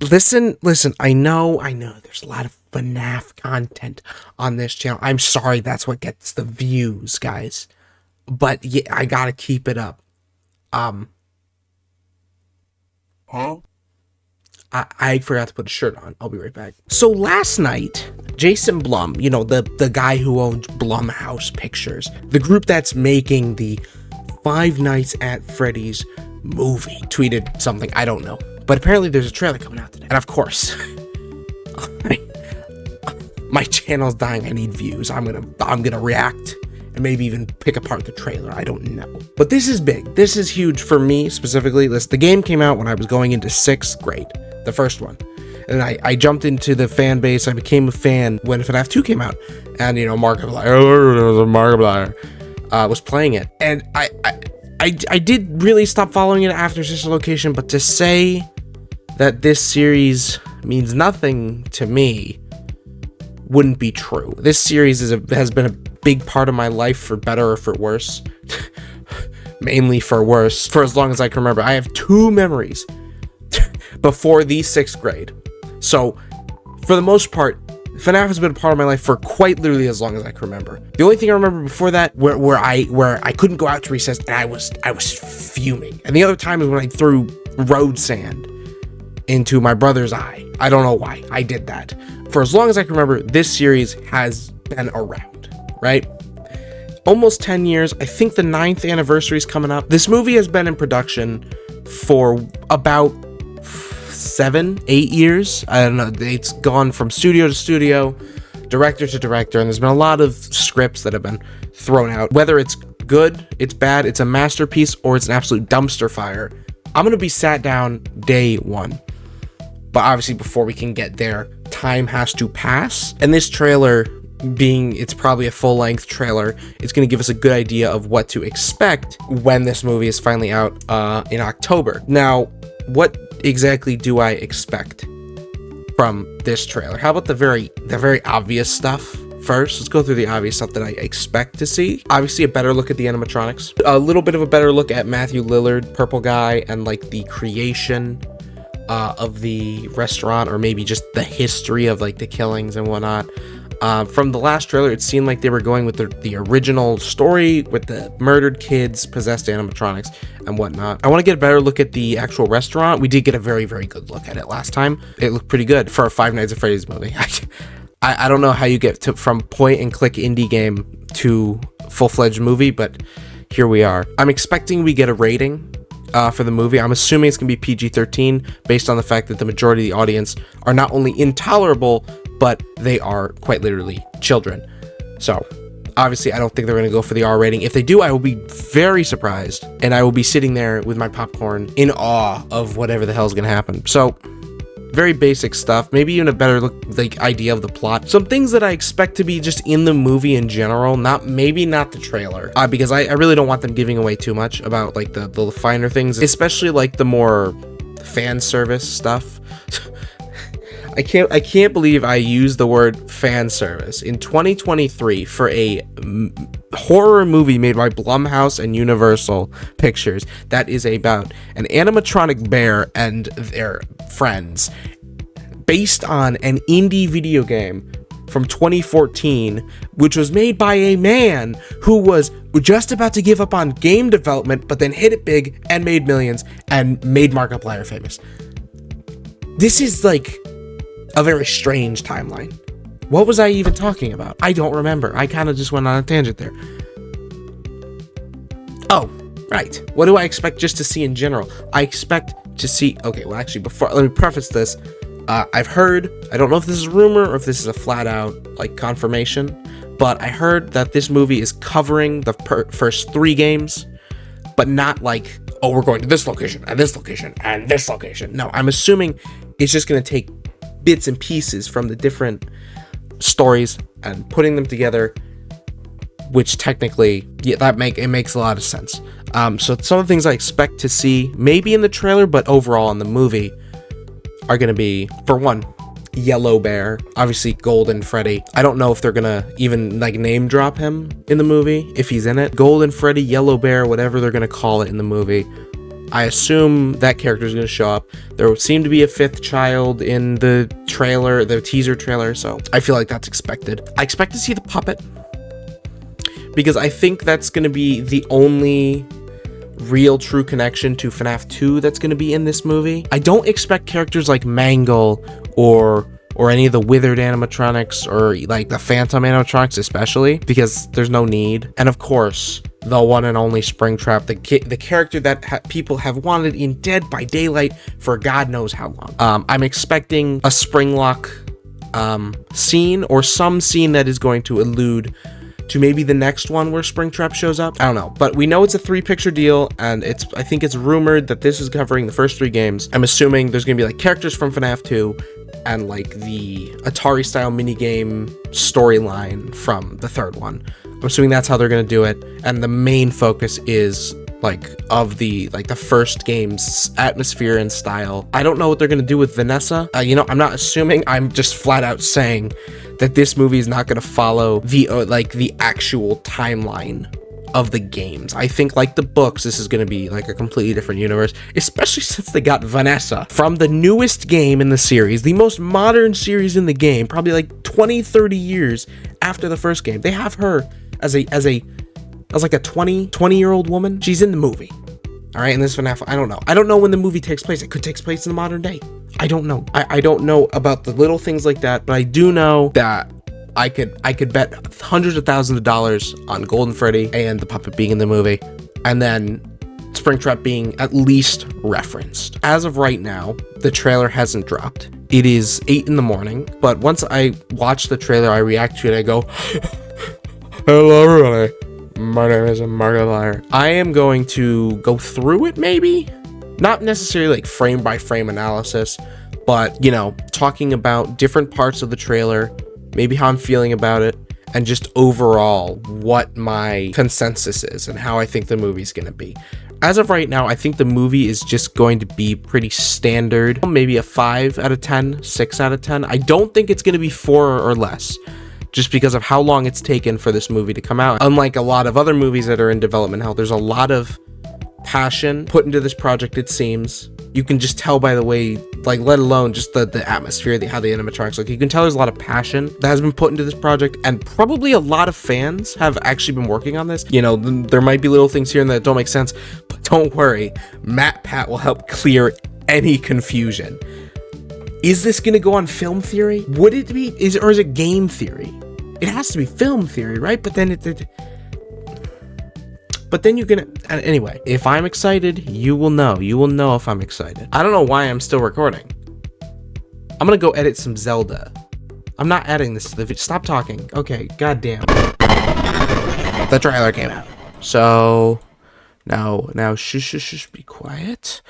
Listen, I know there's a lot of FNaF content on this channel. I'm sorry, that's what gets the views, guys. But yeah, I gotta keep it up. Um, Huh? I forgot to put a shirt on. I'll be right back. So last night, Jason Blum, the guy who owns Blumhouse Pictures, the group that's making the Five Nights at Freddy's movie, tweeted something, I don't know. But apparently there's a trailer coming out today. And of course, my channel's dying. I need views. I'm gonna react and maybe even pick apart the trailer. I don't know. But this is big. This is huge for me specifically. The game came out when I was going into 6th grade, the first one. And I jumped into the fan base. I became a fan when FNaF 2 came out. And, Markiplier was playing it. And I did really stop following it after Sister Location, but to say that this series means nothing to me wouldn't be true. This series has been a big part of my life, for better or for worse. Mainly for worse, for as long as I can remember. I have 2 memories before the 6th grade. So, for the most part, FNaF has been a part of my life for quite literally as long as I can remember. The only thing I remember before that, where I couldn't go out to recess and I was fuming. And the other time is when I threw road sand into my brother's eye. I don't know why I did that. For as long as I can remember, this series has been around, right? Almost 10 years. I think the 9th anniversary is coming up. This movie has been in production for about 7, 8 years. I don't know. It's gone from studio to studio, director to director, and there's been a lot of scripts that have been thrown out. Whether it's good, it's bad, it's a masterpiece, or it's an absolute dumpster fire, I'm gonna be sat down day one. But obviously, before we can get there, time has to pass. And this trailer, being it's probably a full-length trailer, it's going to give us a good idea of what to expect when this movie is finally out in October. Now, what exactly do I expect from this trailer? How about the very obvious stuff first? Let's go through the obvious stuff that I expect to see. Obviously, a better look at the animatronics. A little bit of a better look at Matthew Lillard, Purple Guy, and like the creation of the restaurant, or maybe just the history of like the killings and whatnot. From the last trailer, it seemed like they were going with the original story with the murdered kids, possessed animatronics, and whatnot. I want to get a better look at the actual restaurant. We did get a very, very good look at it last time. It looked pretty good for a Five Nights at Freddy's movie. I don't know how you get from point and click indie game to full-fledged movie, but here we are. I'm expecting we get a rating for the movie. I'm assuming it's gonna be PG-13 based on the fact that the majority of the audience are not only intolerable, but they are quite literally children. So obviously I don't think they're gonna go for the R rating. If they do, I will be very surprised, and I will be sitting there with my popcorn in awe of whatever the hell is gonna happen. So very basic stuff, maybe even a better look, like, idea of the plot. Some things that I expect to be just in the movie in general, maybe not the trailer, because I really don't want them giving away too much about like the finer things, especially like the more fan service stuff. I can't believe I used the word fan service in 2023 for a horror movie made by Blumhouse and Universal Pictures that is about an animatronic bear and their friends, based on an indie video game from 2014, which was made by a man who was just about to give up on game development, but then hit it big and made millions and made Markiplier famous. This is like a very strange timeline. What was I even talking about? I don't remember. I kind of just went on a tangent there. Oh, right. What do I expect just to see in general? I expect to see... Okay, well, actually, let me preface this. I've heard... I don't know if this is a rumor or if this is a flat-out, like, confirmation, but I heard that this movie is covering the first 3 games, but not like, oh, we're going to this location, and this location, and this location. No, I'm assuming it's just going to take bits and pieces from the different stories and putting them together, which technically, yeah, it makes a lot of sense. So some of the things I expect to see, maybe in the trailer, but overall in the movie, are going to be, for one, Yellow Bear, obviously Golden Freddy. I don't know if they're gonna even like name drop him in the movie, if he's in it. Golden Freddy, Yellow Bear, whatever they're gonna call it in the movie. I assume that character is going to show up. There seemed to be a 5th child in the trailer, the teaser trailer, so I feel like that's expected. I expect to see the puppet, because I think that's going to be the only real true connection to FNaF 2 that's going to be in this movie. I don't expect characters like Mangle or any of the withered animatronics, or like the phantom animatronics especially, because there's no need. And of course, the one and only Springtrap, the character that people have wanted in Dead by Daylight for God knows how long. I'm expecting a Springlock scene, or some scene that is going to allude to maybe the next one where Springtrap shows up. I don't know, but we know it's a 3-picture deal, and I think it's rumored that this is covering the first 3 games. I'm assuming there's gonna be like characters from FNaF 2 and like the Atari style minigame storyline from the 3rd one. I'm assuming that's how they're gonna do it, and the main focus is like of the first game's atmosphere and style. I don't know what they're gonna do with Vanessa. You know, I'm not assuming, I'm just flat out saying that this movie is not gonna follow the actual timeline of the games. I think, like the books, this is gonna be like a completely different universe, especially since they got Vanessa from the newest game in the series, the most modern series in the game, probably like 20-30 years after the first game. They have her as like a 20-year-old woman. She's in the movie. All right, and this FNaF, I don't know when the movie takes place. It could take place in the modern day. I don't know. I don't know about the little things like that, but I do know that I could bet hundreds of thousands of dollars on Golden Freddy and the puppet being in the movie, and then Springtrap being at least referenced. As of right now, the trailer hasn't dropped. It is 8 in the morning, but once I watch the trailer, I react to it, I go, hello everybody, my name is Markiplier. I am going to go through it, maybe? Not necessarily like frame by frame analysis, but, you know, talking about different parts of the trailer, maybe how I'm feeling about it, and just overall what my consensus is and how I think the movie's gonna be. As of right now, I think the movie is just going to be pretty standard, maybe a 5 out of 10, 6 out of 10. I don't think it's gonna be 4 or less, just because of how long it's taken for this movie to come out. Unlike a lot of other movies that are in development hell, there's a lot of passion put into this project, it seems. You can just tell by the way, like, let alone just the atmosphere, how the animatronics look. You can tell there's a lot of passion that has been put into this project, and probably a lot of fans have actually been working on this. You know, there might be little things here and that don't make sense, but don't worry, Matt Pat will help clear any confusion. Is this gonna go on film theory? Would it be? Or is it game theory? It has to be film theory, right? But then But then you're gonna, anyway, if I'm excited, you will know. You will know if I'm excited. I don't know why I'm still recording. I'm gonna go edit some Zelda. I'm not adding this to the video. Stop talking. Okay, goddamn. The trailer came out. So, now, shush, be quiet,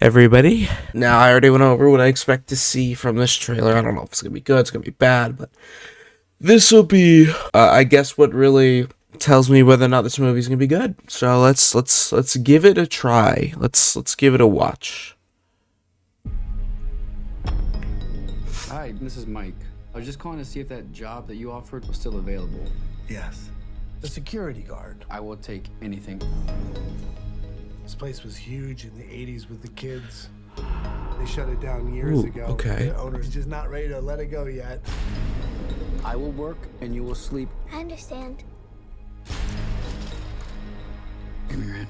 everybody. Now, I already went over what I expect to see from this trailer. I don't know if it's gonna be good, it's gonna be bad, but this will be, I guess, what really tells me whether or not this movie is gonna be good. So let's give it a try. Let's give it a watch. Hi, this is Mike. I was just calling to see if that job that you offered was still available. Yes. The security guard. I will take anything. This place was huge in the 80s with the kids. They shut it down years ago. Okay. The owner's just not ready to let it go yet. I will work and you will sleep. I understand. Give me your hand.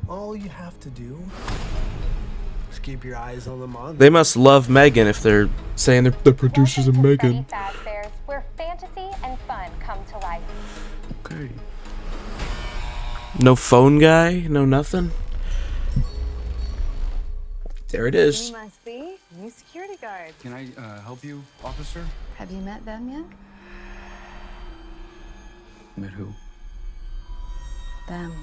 All you have to do is keep your eyes on the monster. They must love Megan if they're saying they're the producers of Megan. Fairs where fantasy and fun come to life. Okay. No phone guy, no nothing. There it is. You must be new security guard. Can I help you, officer? Have you met them yet? Met who? Them.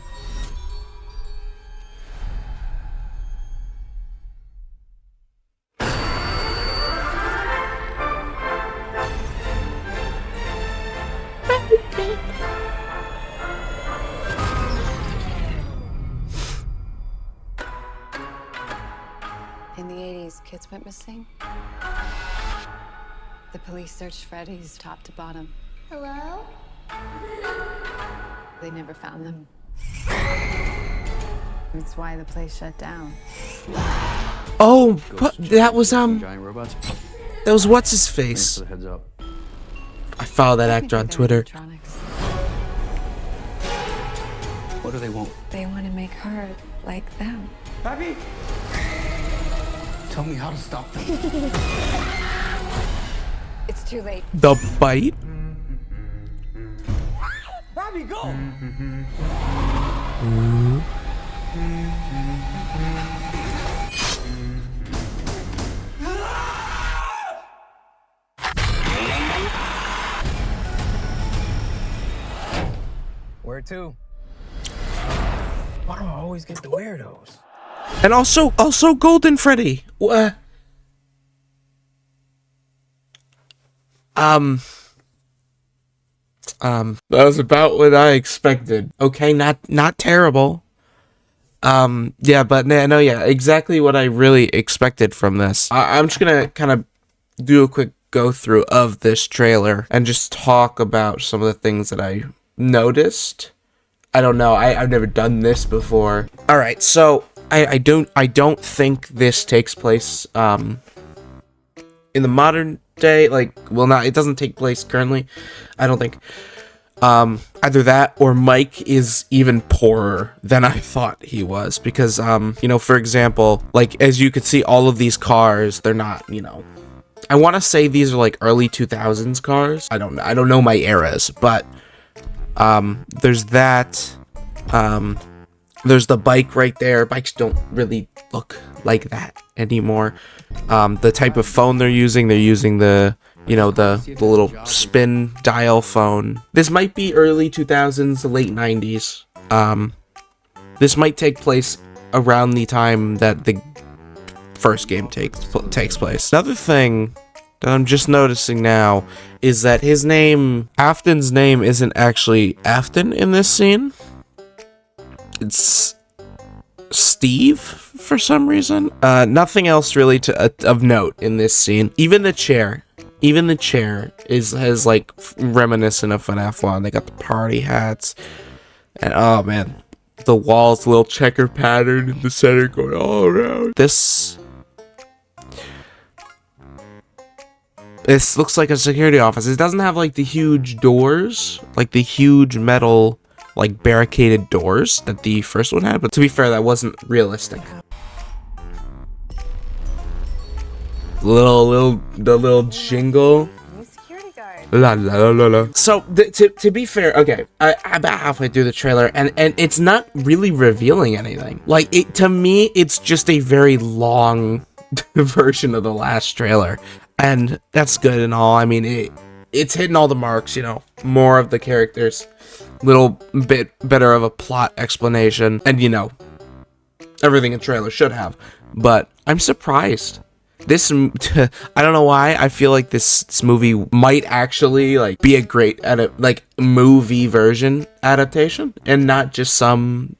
In the 80s, kids went missing. The police searched Freddy's top to bottom. Hello? They never found them. That's why the place shut down. Oh, but that was Giant robots. that was what's his Thanks face. for the heads up. I follow that actor on Technically, they're Twitter. animatronics. What do they want? They want to make her like them. Pappy! Tell me how to stop them. It's too late. The Bite. Pappy, go! Where to? Why do I always get the weirdos? And also Golden Freddy. That was about what I expected. Okay, not terrible. Yeah, but no, yeah, exactly what I really expected from this. I'm just gonna kind of do a quick go through of this trailer and just talk about some of the things that I noticed. I don't know. I've never done this before. All right, so I don't think this takes place in the modern day. Like, well, not it doesn't take place currently. I don't think. Either that or Mike is even poorer than I thought he was, because you know, for example, like as you could see, all of these cars, they're not, you know, I want to say these are like early 2000s cars. I don't know my eras, but there's that. There's the bike right there. Bikes don't really look like that anymore. The type of phone they're using the, you know, the little spin dial phone. This might be early 2000s, late 90s. This might take place around the time that the first game takes place. Another thing that I'm just noticing now is that his name, Afton's name, isn't actually Afton in this scene. It's Steve for some reason. Nothing else really of note in this scene. Even the chair has like reminiscent of FNaF 1. They got the party hats, and oh man, the walls, little checker pattern in the center going all around. This looks like a security office. It doesn't have like the huge doors, like the huge metal like barricaded doors that the first one had, but to be fair, that wasn't realistic. The little jingle. New security guard. La la la la. So to be fair, okay, I'm about halfway through the trailer, and it's not really revealing anything. Like, it to me, it's just a very long version of the last trailer, and that's good and all. I mean, it's hitting all the marks, you know, more of the characters, little bit better of a plot explanation, and you know, everything a trailer should have. But I'm surprised. This, I don't know why, I feel like this movie might actually like be a great movie version adaptation, and not just some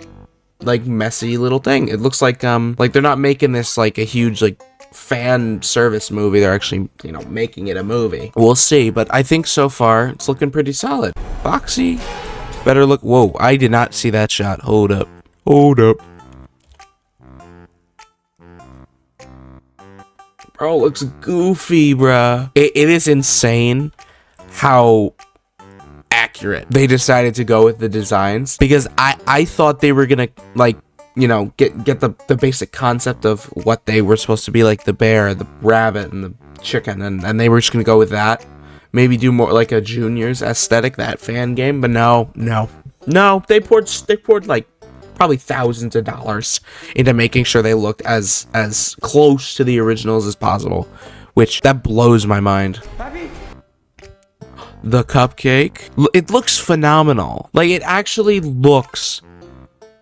like messy little thing. It looks like they're not making this like a huge like fan service movie. They're actually, you know, making it a movie. We'll see, but I think so far it's looking pretty solid. Foxy better look. Whoa, I did not see that shot. Hold up. Bro, looks goofy, bruh. It is insane how accurate they decided to go with the designs, because I thought they were gonna like, you know, get the basic concept of what they were supposed to be, like the bear, the rabbit, and the chicken, and they were just gonna go with that. Maybe do more like a Juniors aesthetic, that fan game, but no, they poured like probably thousands of dollars into making sure they looked as close to the originals as possible, which that blows my mind. Pappy! The cupcake, it looks phenomenal. Like, it actually looks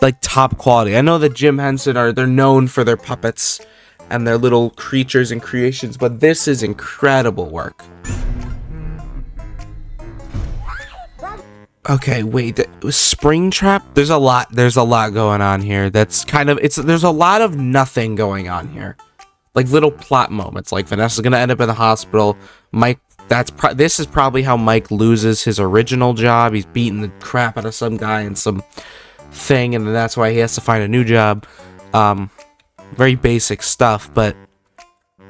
like top quality. I know that Jim Henson they're known for their puppets and their little creatures and creations, but this is incredible work. Okay, wait, Springtrap? There's a lot going on here. That's kind of, there's a lot of nothing going on here. Like little plot moments, like Vanessa's gonna end up in the hospital, Mike this is probably how Mike loses his original job. He's beating the crap out of some guy in some thing, and then that's why he has to find a new job. Very basic stuff, but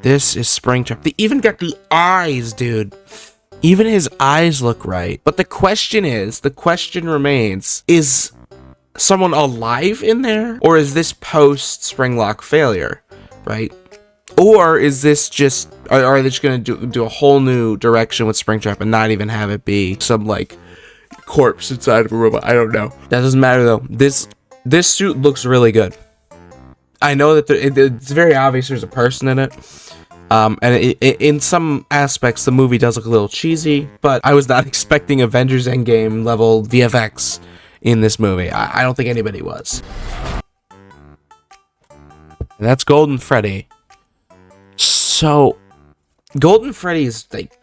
this is Springtrap. They even got the eyes, dude. Even his eyes look right. But the question remains, is someone alive in there? Or is this post Springlock failure, right? Or is this just, are they just going to do a whole new direction with Springtrap and not even have it be some, like, corpse inside of a robot? I don't know. That doesn't matter, though. This suit looks really good. I know that it's very obvious there's a person in it. And in some aspects, the movie does look a little cheesy, but I was not expecting Avengers Endgame level VFX in this movie. I don't think anybody was. And that's Golden Freddy. So, Golden Freddy is, like,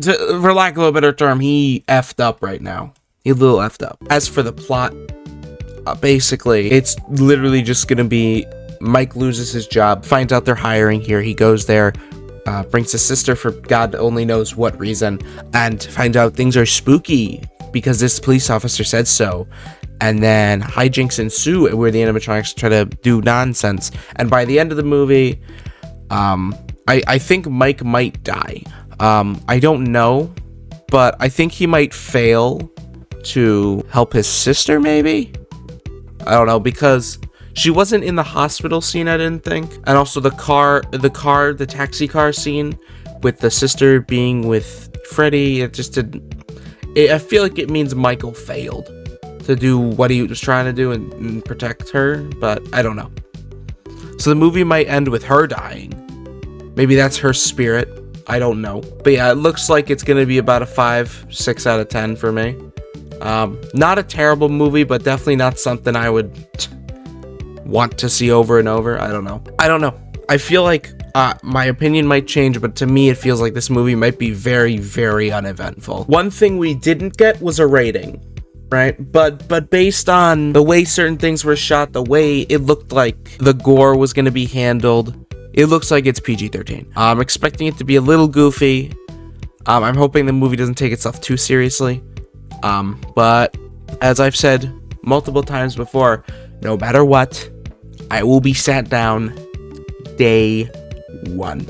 for lack of a better term, he effed up right now. He a little effed up. As for the plot, basically, it's literally just gonna be Mike loses his job, finds out they're hiring here. He goes there, brings his sister for God only knows what reason, and finds out things are spooky because this police officer said so. And then hijinks ensue where the animatronics try to do nonsense. And by the end of the movie, I think Mike might die. I don't know, but I think he might fail to help his sister, maybe? I don't know, because she wasn't in the hospital scene, I didn't think. And also the taxi car scene with the sister being with Freddy, it just didn't... I feel like it means Michael failed to do what he was trying to do and protect her, but I don't know. So the movie might end with her dying. Maybe that's her spirit. I don't know. But yeah, it looks like it's going to be about a 5-6 out of 10 for me. Not a terrible movie, but definitely not something I would want to see over and over. I don't know. I feel like my opinion might change, but to me it feels like this movie might be very, very uneventful. One thing we didn't get was a rating, right? But based on the way certain things were shot, the way it looked like the gore was going to be handled, it looks like it's PG-13. I'm expecting it to be a little goofy. I'm hoping the movie doesn't take itself too seriously. But as I've said multiple times before, no matter what, I will be sat down day one.